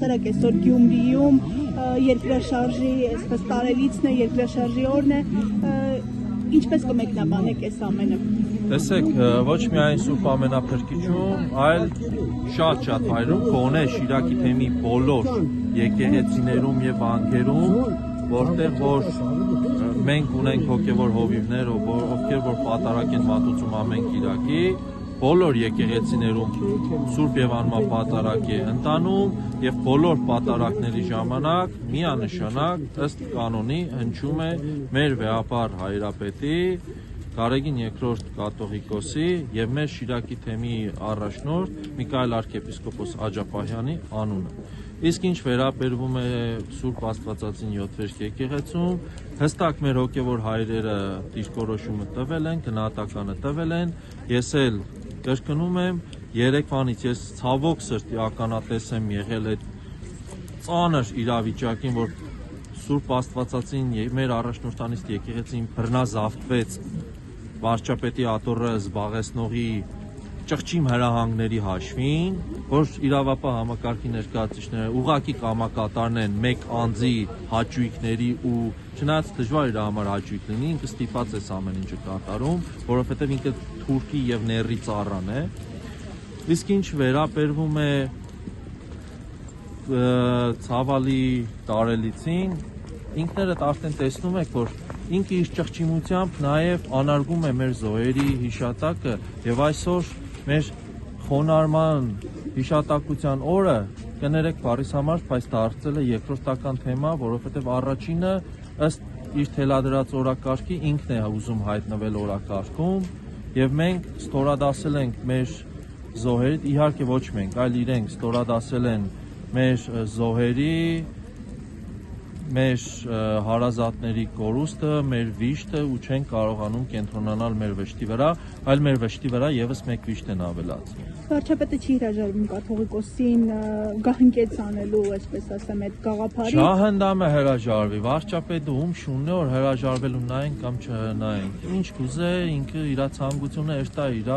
Այսօր Գյումրիում երկրաշարժի այսպես տարելիցն է, երկրաշարժի օրն է, ինչպես կմեկնաբանեք այս ամենը։ Տեսեք, ոչ միայն Սուրբ Ամենափրկիչում, այլ շատ վայրում կոնե Շիրակի թեմի բոլոր եկեղեցիներում եւ վանքերում, որտեղ որ մենք ունենք հոգեվոր հովիվներ, ովքեր որ պատարակ են մատուցում ամեն Կիրակի, բոլոր եկեղեցիներում Սուրբ եւ անմահ պատարակ է ընտանում եւ բոլոր պատարակների ժամանակ միանշանակ ըստ կանոնի հնչում է մեր վեհապար հայրապետի Գարեգին II կաթողիկոսի եւ մեր Շիրակի թեմի առաջնորդ Միքայել arczepiskopos Աջապահյանի անունը։ Իսկ ինչ վերաբերվում է Սուրբ Աստվածածին 7 եկեղեցում, հստակ մեր հոգեվոր հայրերը դիրքորոշումը տվել են, գնահատականը տվել են, ես էլ կրկնում եմ, երեկվանից ես ցավոք սրտի ականատես եմ եղել այդ ծանր իրավիճակին, որ Սուրբ Աստվածածին մեր առաջնորդանիստ եկեղեցին բռնազավթվեց վարչապետի աթոռը զբաղեցնողի ճղճիմ հրահանգների հաշվին, որ իրավապահ համակարգի ներկայացուցիչները ուղղակի կամակատարն են մեկ անձի հաճույքների ու չնայած դժվար իր համար հաճույք լինի, ինքը ստիպած է ամեն ինչը կատարում, որովհետև ինքը թուրքի եւ ների ծառան է։ Իսկ ինչ վերաբերվում է ցավալի տարելիցին, ինքներդ արդեն տեսնում եք, որ ինքը իր ճղճիմությամբ նաև անարգում է մեր զոհերի հիշատակը եւ այսօր մեր խոնարհման հիշատակության օրը կներեք բարիս համար, բայց դարձել է երկրորդական թեմա, որովհետեւ առաջինը ըստ իր թելադրած օրակարգի ինքն է ուզում հայտնվել օրակարգում եւ մենք ստորադասել ենք մեր զոհերի, իհարկե ոչ մենք, այլ իրենք ստորադասել են մեր զոհերի մեր հարազատների կորուստը, մեր վիշտը ու չեն կարողանում կենտրոնանալ մեր վշտի վրա, այլ մեր վշտի վրա եւս մեկ վիշտ են ավելացնում։ Վարչապետը չի հրաժարվում կաթողիկոսին գահընկեց անելու, այսպես ասեմ, այդ գաղափարի։ Շահնդամը հրաժարվի, վարչապետը ում շունն է, որ հրաժարվելու նայենք կամ չնայենք։ Ինչ կուզե, ինքը իր ցանկությունը էստա իր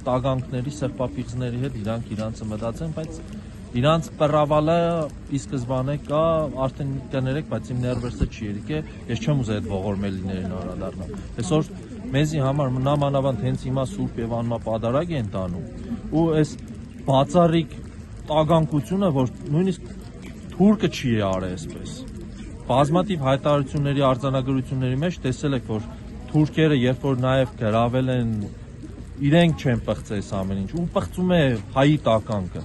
տագանքների, սրբապիղձների հետ իրանցը մտածեն, բայց իրանց պռավալը ի սկզբանե կա, արդեն կներեք, բայց իմ ներվերսը չի եկե, ես չեմ ուզել այդ ողորմելիներին անդրադառնալ։ Այսօր մեզի համար նամանավանդ հենց հիմա Սուրբ եւ անմահ պատարագ են տանում, ու այս բացառիկ տագանքությունը, որ նույնիսկ թուրքը չի արել այսպես։ Բազմաթիվ հայտարարությունների արձանագրությունների մեջ տեսել եք, որ թուրքերը երբ որ նաեւ գրավել են, իրենք չեն պղծել ամեն ինչ, ու պղծում է հայի տականքը։